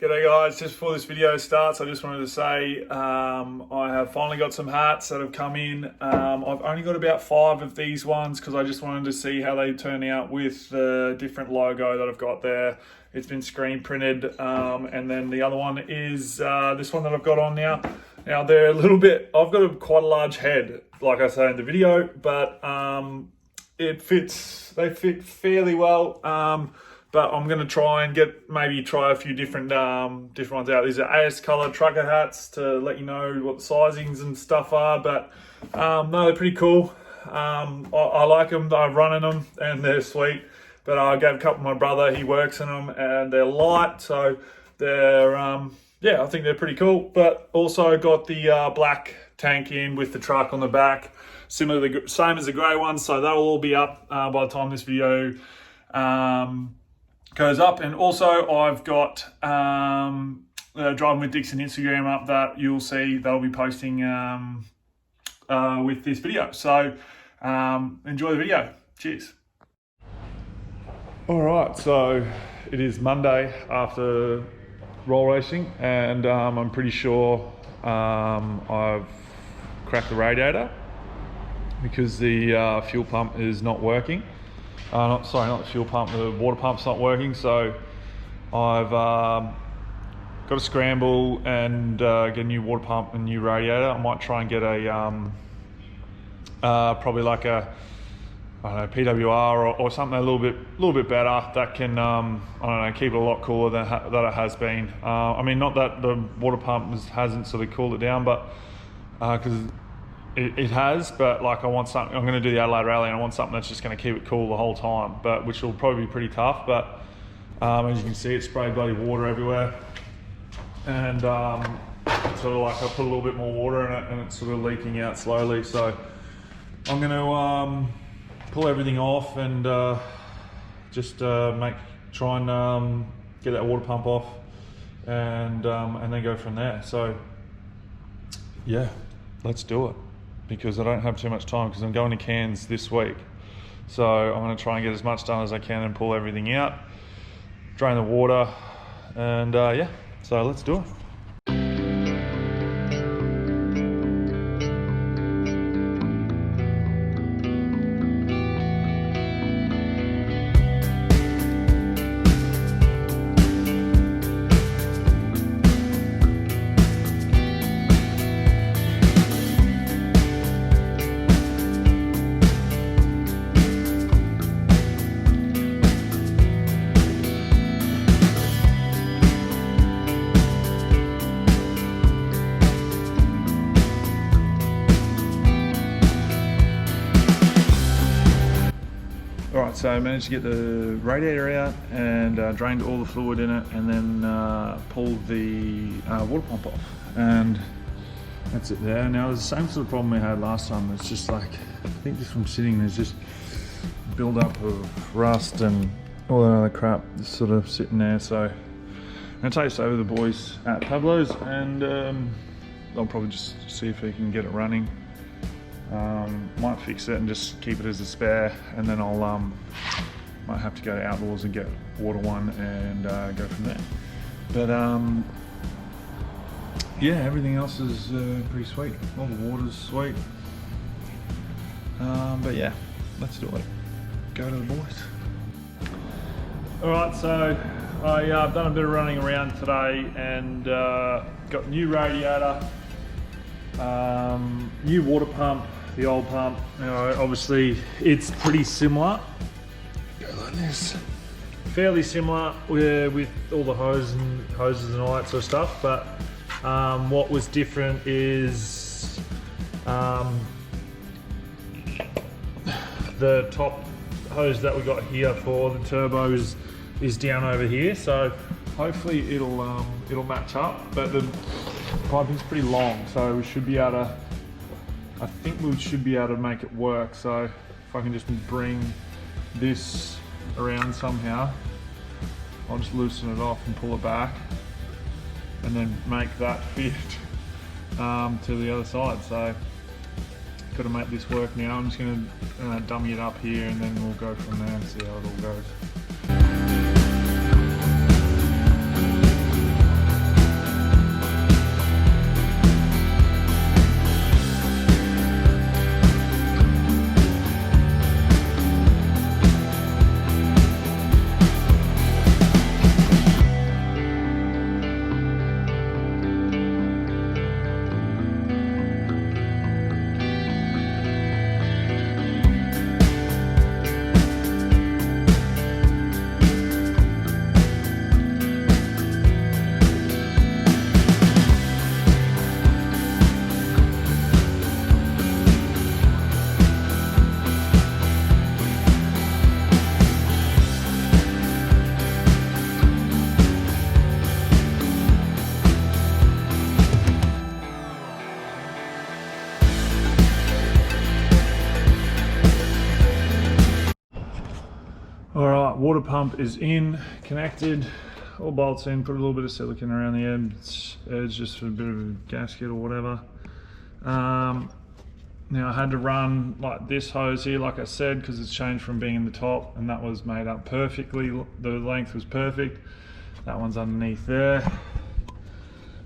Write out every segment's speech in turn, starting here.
G'day guys, just before this video starts, I just wanted to say I have finally got some hats that have come in. I've only got about 5 of these ones because I just wanted to see how they turn out with the different logo that I've got there. It's been screen printed, and then the other one is this one that I've got on now. Now they're a little bit, I've got quite a large head, like I say in the video, but they fit fairly well. But I'm going to try and try a few different ones out. These are AS color trucker hats to let you know what the sizings and stuff are. But no, they're pretty cool. I like them. I run in them and they're sweet. But I gave a couple to my brother. He works in them and they're light. So they're, I think they're pretty cool. But also got the black tank in with the truck on the back. Same as the grey ones. So that will all be up by the time this video goes up. And also I've got the Drivin With Dixon Instagram up that you'll see that'll be posting with this video. So enjoy the video. Cheers. All right, so it is Monday after roll racing, and I'm pretty sure I've cracked the radiator because the fuel pump is not working. Not the fuel pump, the water pump's not working. So I've got to scramble and get a new water pump and new radiator. I might try and get a, probably like a, I don't know, PWR or something a little bit better that can, I don't know, keep it a lot cooler than it has been. I mean, not that the water pump hasn't sort of cooled it down, but because it has, but like I want something, I'm going to do the Adelaide Rally and I want something that's just going to keep it cool the whole time, but which will probably be pretty tough. But as you can see, it's sprayed bloody water everywhere, and sort of like I put a little bit more water in it and it's sort of leaking out slowly. So I'm going to pull everything off and just try and get that water pump off and then go from there. So yeah, let's do it, because I don't have too much time because I'm going to Cairns this week. So I'm going to try and get as much done as I can and pull everything out, drain the water, and yeah, so let's do it. Alright, so I managed to get the radiator out and drained all the fluid in it, and then pulled the water pump off, and that's it there. Now there's the same sort of problem we had last time. It's just like, I think just from sitting there's just build up of rust and all that other crap just sort of sitting there. So I'm going to take this over to the boys at Pavlou's and I'll probably just see if we can get it running. Might fix it and just keep it as a spare, and then I'll might have to go to Outdoors and get water one and go from there. But yeah, everything else is pretty sweet. All the water's sweet. But yeah, let's do it. Go to the boys. Alright, so I've done a bit of running around today and got new radiator, new water pump, the old pump. You know, obviously it's pretty similar. Go like this. Fairly similar with all the hoses and all that sort of stuff, but what was different is the top hose that we got here for the turbos is down over here, so hopefully it'll match up. But the piping's pretty long, so we should be able to, I think we should be able to make it work. So if I can just bring this around somehow, I'll just loosen it off and pull it back and then make that fit to the other side. So got to make this work now. I'm just going to dummy it up here and then we'll go from there and see how it all goes. water pump is in, connected, all bolts in, put a little bit of silicone around the edge just for a bit of a gasket or whatever. Now I had to run like this hose here, like I said, because it's changed from being in the top, and that was made up perfectly. The length was perfect. That one's underneath there.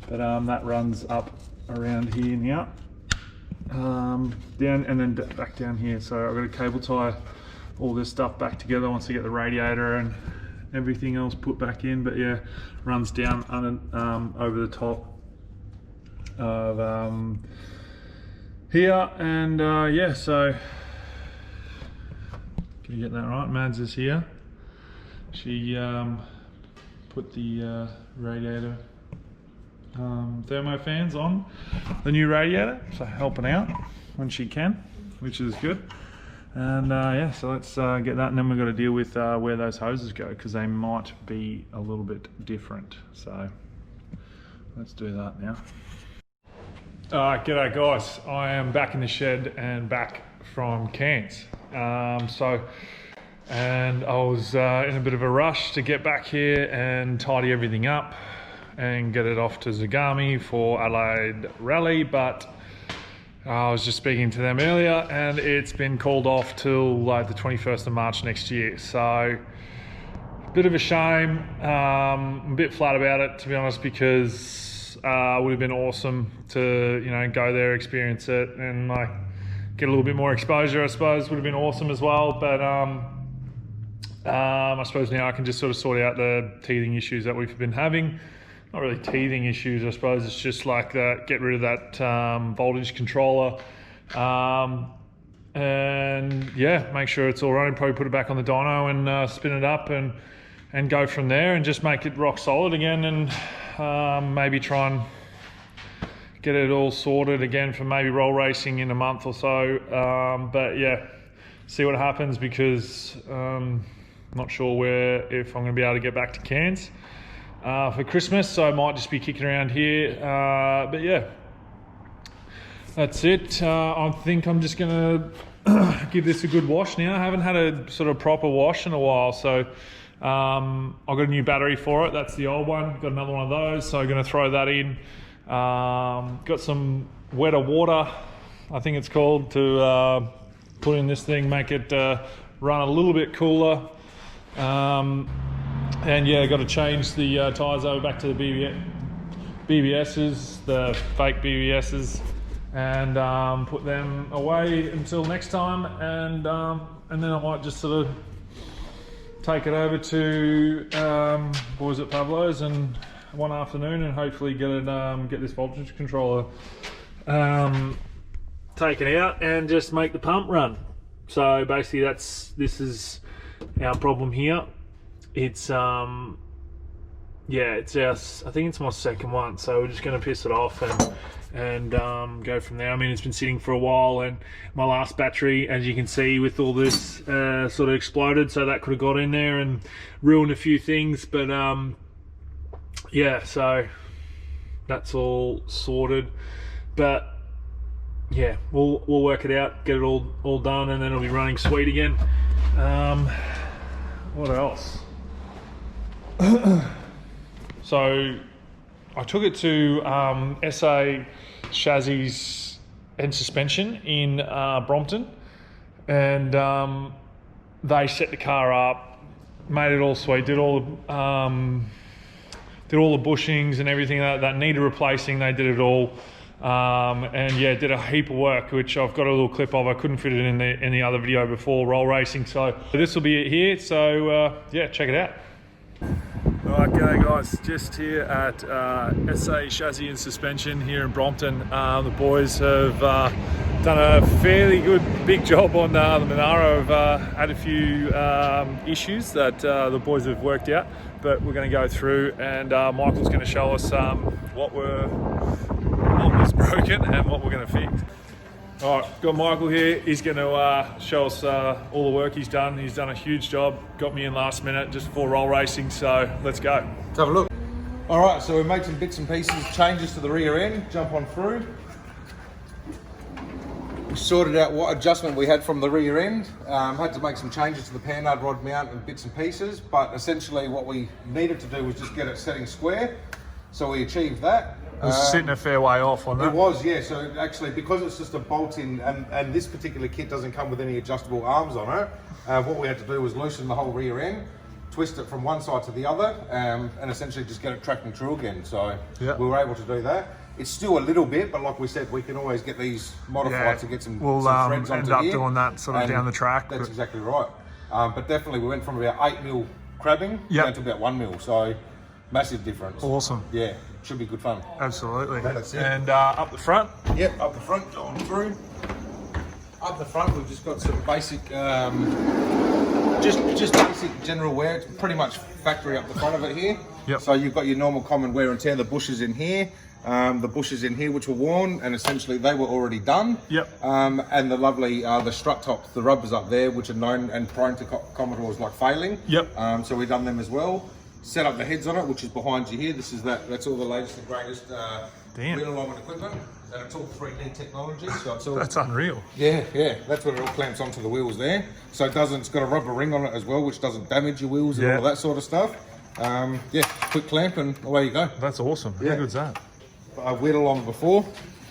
But that runs up around here now. Down and then back down here. So I've got to cable tie all this stuff back together once I get the radiator and everything else put back in. But yeah, runs down under, over the top of here, and yeah, so can you get that right? Mads is here. She put the radiator thermo fans on the new radiator, so helping out when she can, which is good. And yeah, so let's get that, and then we've got to deal with where those hoses go, because they might be a little bit different. So let's do that now. G'day guys, I am back in the shed and back from Cairns. And I was in a bit of a rush to get back here and tidy everything up and get it off to Zagami for Adelaide Rally, but I was just speaking to them earlier and it's been called off till like the 21st of March next year. So a bit of a shame. I'm a bit flat about it, to be honest, because it would have been awesome to, you know, go there, experience it, and like get a little bit more exposure, I suppose, would have been awesome as well. But I suppose now I can just sort of sort out the teething issues that we've been having. Not really teething issues, I suppose. It's just like that, get rid of that voltage controller, and yeah, make sure it's all running. Probably put it back on the dyno and spin it up and go from there, and just make it rock solid again, and maybe try and get it all sorted again for maybe roll racing in a month or so. But yeah, see what happens, because not sure if I'm going to be able to get back to Cairns for Christmas, so I might just be kicking around here. But yeah, that's it. I think I'm just going to give this a good wash now. I haven't had a sort of proper wash in a while, so I've got a new battery for it. That's the old one. Got another one of those, so I'm going to throw that in. Got some wetter water, I think it's called, to put in this thing, make it run a little bit cooler. And yeah, got to change the tyres over back to the BBSs, the fake BBSs, and put them away until next time. And then I might just sort of take it over to boys at Pavlou's and one afternoon, and hopefully get this voltage controller taken out and just make the pump run. So basically this is our problem here. It's yeah, it's I think it's my second one, so we're just going to piss it off and go from there. I mean, it's been sitting for a while, and my last battery, as you can see, with all this sort of exploded, so that could have got in there and ruined a few things. But yeah, so that's all sorted. But yeah, we'll work it out, get it all done, and then it'll be running sweet again. What else? So I took it to SA Chassis and Suspension in Brompton, and they set the car up, made it all sweet, did all the bushings and everything that needed replacing. They did it all, and yeah, did a heap of work, which I've got a little clip of. I couldn't fit it in the other video before roll racing, so this will be it here. So yeah, check it out. Alright, g'day guys, just here at SA Chassis and Suspension here in Brompton. The boys have done a fairly good big job on the Monaro. I've had a few issues that the boys have worked out, but we're going to go through, and Michael's going to show us what was broken and what we're going to fix. Alright, got Michael here. He's going to show us all the work he's done. He's done a huge job. Got me in last minute just before roll racing, so let's go. Let's have a look. Alright, so we made some bits and pieces, changes to the rear end. Jump on through. sorted out what adjustment we had from the rear end. Had to make some changes to the panhard rod mount and bits and pieces, but essentially what we needed to do was just get it setting square. So we achieved that. It was sitting a fair way off on that. It was, yeah. So actually, because it's just a bolt-in, and this particular kit doesn't come with any adjustable arms on it, what we had to do was loosen the whole rear end, twist it from one side to the other, and essentially just get it tracking true again. So we were able to do that. It's still a little bit, but like we said, we can always get these modified to get some threads onto end up here. doing that sort of down the track. That's exactly right. But definitely we went from about 8mm crabbing down to about 1mm. So massive difference. Awesome. Yeah, should be good fun. Absolutely. That's it. And up the front? Yep, up the front, going through. Up the front, we've just got some basic, just basic general wear. It's pretty much factory up the front of it here. Yep. So you've got your normal common wear and tear, the bushes in here, the bushes in here which were worn, and essentially they were already done. Yep. And the lovely, the strut tops, the rubbers up there, which are known and prone to Commodores like failing. Yep. So we've done them as well. Set up the heads on it, which is behind you here. This is that's all the latest and greatest wheel alignment equipment, and it's all 3D technology. So it's all, that's unreal. Yeah, that's what it all clamps onto the wheels there. So it doesn't. It's got a rubber ring on it as well, which doesn't damage your wheels and all that sort of stuff. Quick clamp and away you go. That's awesome. How good's that? I've wheeled along before.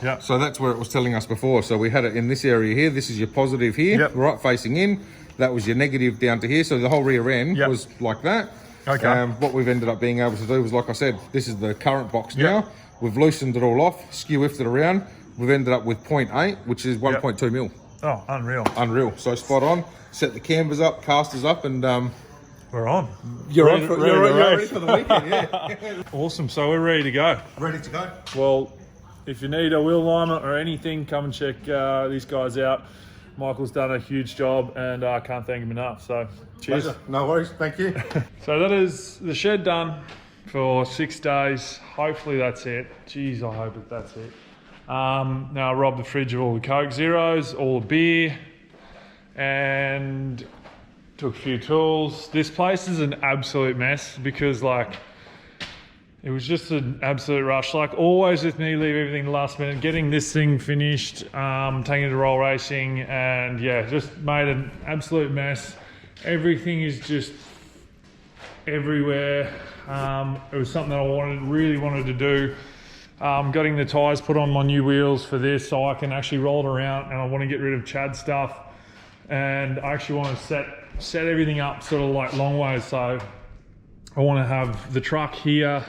Yeah. So that's where it was telling us before. So we had it in this area here. This is your positive here, right facing in. That was your negative down to here. So the whole rear end was like that. Okay. What we've ended up being able to do was, like I said, this is the current box now. We've loosened it all off, skew whiffed it around. We've ended up with 0.8, which is 1.2 mil. Oh, unreal. Unreal. So spot on. Set the cambers up, casters up, and we're on. You're ready for the weekend, yeah. Awesome. So we're ready to go. Ready to go. Well, if you need a wheel alignment or anything, come and check these guys out. Michael's done a huge job, and I can't thank him enough. So cheers. Pleasure. No worries. Thank you. So that is the shed done for 6 days. Hopefully that's it. Jeez, I hope that's it. Now I robbed the fridge of all the Coke Zeros, all the beer, and took a few tools. This place is an absolute mess because it was just an absolute rush. Like always with me, leave everything last minute, getting this thing finished, taking it to roll racing, and just made an absolute mess. Everything is just everywhere. It was something that I really wanted to do. Getting the tyres put on my new wheels for this so I can actually roll it around, and I want to get rid of Chad stuff, and I actually want to set everything up sort of like long ways. So I want to have the truck here,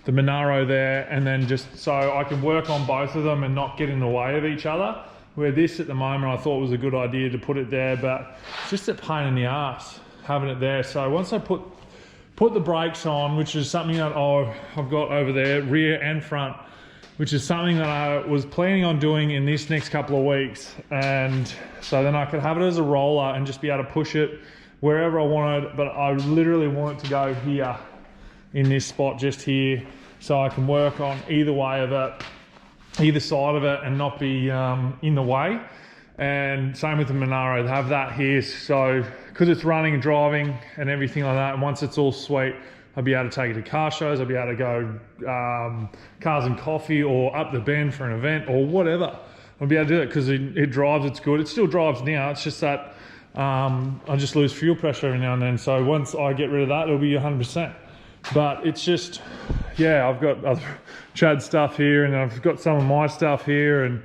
the Monaro there, and then just so I can work on both of them and not get in the way of each other. Where this at the moment I thought was a good idea to put it there, but it's just a pain in the ass having it there. So once I put the brakes on, which is something that I've got over there, rear and front, which is something that I was planning on doing in this next couple of weeks. And so then I could have it as a roller and just be able to push it wherever I wanted, but I literally want it to go here in this spot just here, so I can work on either way of it, either side of it, and not be in the way. And same with the Monaro, have that here, so because it's running and driving and everything like that, and once it's all sweet, I'll be able to take it to car shows, I'll be able to go Cars and Coffee or up the bend for an event or whatever. I'll be able to do it because it drives, it's good. It still drives now, it's just that I just lose fuel pressure every now and then. So once I get rid of that, it'll be 100%. But it's just, I've got other Chad stuff here, and I've got some of my stuff here, and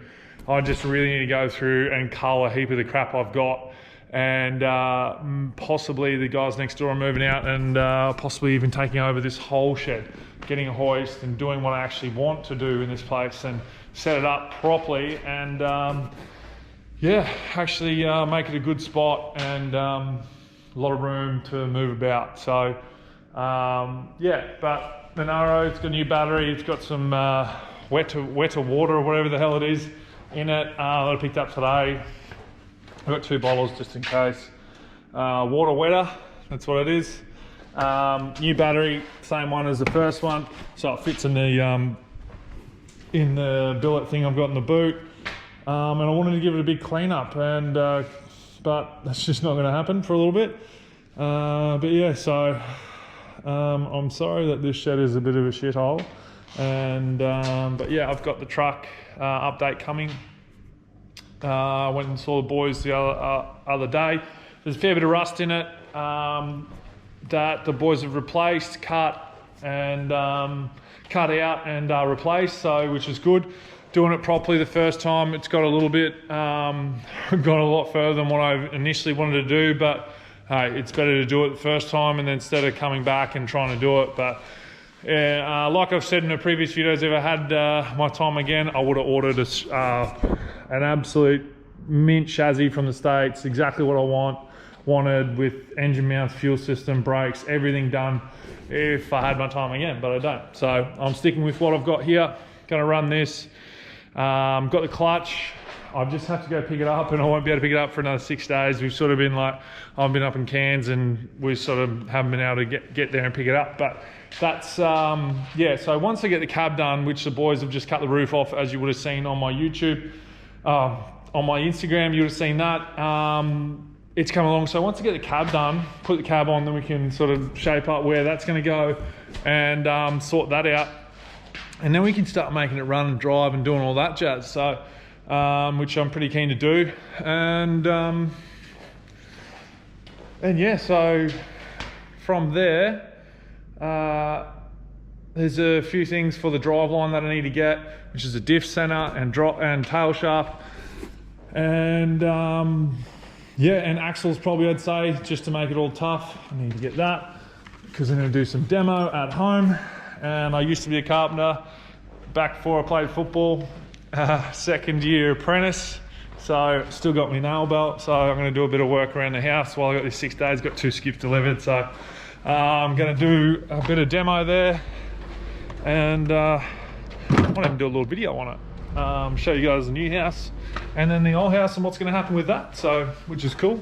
I just really need to go through and cull a heap of the crap I've got. And possibly the guys next door are moving out, and possibly even taking over this whole shed, getting a hoist and doing what I actually want to do in this place and set it up properly, and actually make it a good spot and a lot of room to move about. So but Monaro, it's got a new battery, it's got some wetter water or whatever the hell it is in it that I picked up today. I've got 2 bottles just in case. Water wetter, that's what it is. New battery, same one as the first one, so it fits in the billet thing I've got in the boot. And I wanted to give it a big clean up, and but that's just not going to happen for a little bit. So I'm sorry that this shed is a bit of a shithole, and I've got the truck update coming Went and saw the boys the other day. There's a fair bit of rust in it that the boys have replaced, cut out and replaced, so which is good. Doing it properly the first time, it's got a little bit, gone a lot further than what I initially wanted to do, but hey, it's better to do it the first time and then instead of coming back and trying to do it. But like I've said in the previous videos, if I had my time again, I would have ordered an absolute mint chassis from the States, exactly what I wanted, with engine mounts, fuel system, brakes, everything done if I had my time again, but I don't. So I'm sticking with what I've got here. Gonna run this. Got the clutch. I just have to go pick it up, and I won't be able to pick it up for another 6 days. We've sort of been like, I've been up in Cairns and we sort of haven't been able to get there and pick it up. But that's, yeah, so once I get the cab done, which the boys have just cut the roof off, as you would have seen on my YouTube, on my Instagram, you would have seen that. It's come along. So once I get the cab done, put the cab on, then we can sort of shape up where that's going to go and sort that out. And then we can start making it run and drive and doing all that jazz. So, which I'm pretty keen to do. And yeah, so from there, there's a few things for the driveline that I need to get, which is a diff center and tail shaft. And yeah, and axles probably, I'd say, just to make it all tough. I need to get that because I'm going to do some demo at home. And I used to be a carpenter back before I played football, second year apprentice. So still got my nail belt. So I'm going to do a bit of work around the house while I got these 6 days, got 2 skips delivered. So I'm going to do a bit of demo there. And I want to do a little video on it. Show you guys the new house and then the old house and what's going to happen with that. So, which is cool.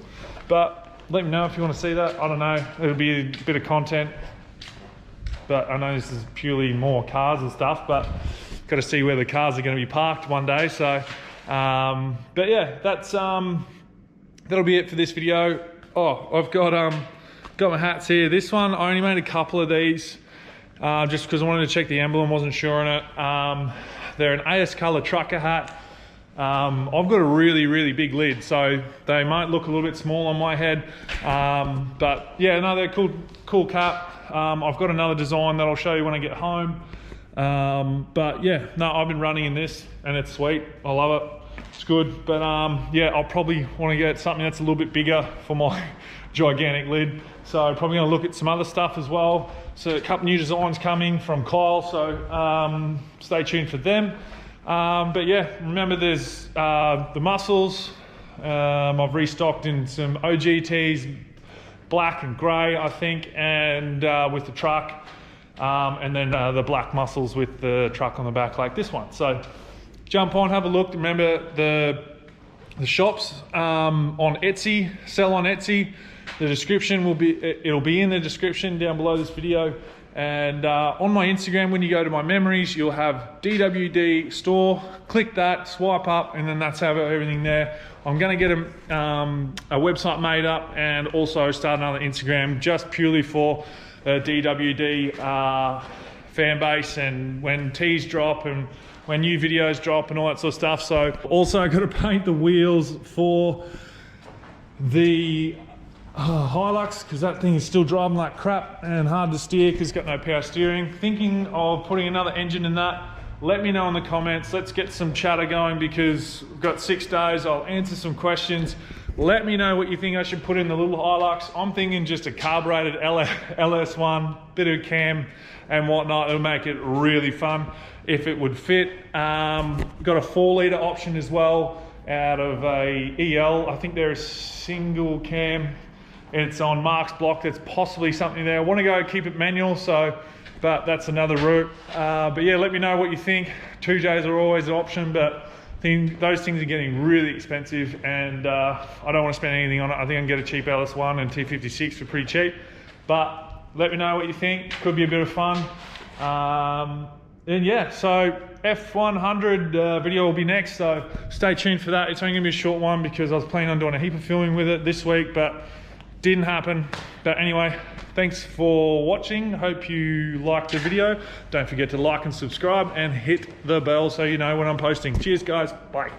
But let me know if you want to see that. I don't know. It'll be a bit of content. But I know this is purely more cars and stuff, but got to see where the cars are going to be parked one day. So, but yeah, that's that'll be it for this video. Oh, I've got my hats here. This one, I only made a couple of these, just because I wanted to check the emblem, wasn't sure on it. They're an AS Color trucker hat. I've got a really big lid, so they might look a little bit small on my head. But yeah, no, they're cool cap. I've got another design that I'll show you when I get home. But yeah, no, I've been running in this and it's sweet. I love it. It's good. But yeah, I'll probably want to get something that's a little bit bigger for my gigantic lid. So probably going to look at some other stuff as well. So a couple new designs coming from Kyle. So stay tuned for them. But yeah, remember there's the muscles. I've restocked in some OGTs, black and grey, I think, and with the truck, and then the black muscles with the truck on the back like this one. So jump on, have a look. Remember the shops on Etsy, sell on Etsy. The description it'll be in the description down below this video. And on my Instagram, when you go to my memories, you'll have DWD store. Click that, swipe up, and then that's how everything there. I'm going to get a website made up and also start another Instagram just purely for DWD fan base and when teas drop and when new videos drop and all that sort of stuff. So also I've got to paint the wheels for the Hilux, because that thing is still driving like crap and hard to steer because it's got no power steering. Thinking of putting another engine in that. Let me know in the comments. Let's get some chatter going because we've got 6 days. I'll answer some questions. Let me know what you think I should put in the little Hilux. I'm thinking just a carbureted LS1, bit of cam and whatnot. It'll make it really fun if it would fit. Got a 4-litre option as well out of a EL. I think they're a single cam. It's on Mark's block. There's possibly something there. I want to go keep it manual, so, but that's another route. But yeah, let me know what you think. 2Js are always an option, but those things are getting really expensive and I don't want to spend anything on it. I think I can get a cheap LS1 and T56 for pretty cheap. But let me know what you think. Could be a bit of fun. And yeah, so F100 video will be next, so stay tuned for that. It's only going to be a short one because I was planning on doing a heap of filming with it this week, but didn't happen. But anyway, thanks for watching. Hope you liked the video. Don't forget to like and subscribe and hit the bell so you know when I'm posting. Cheers guys, bye.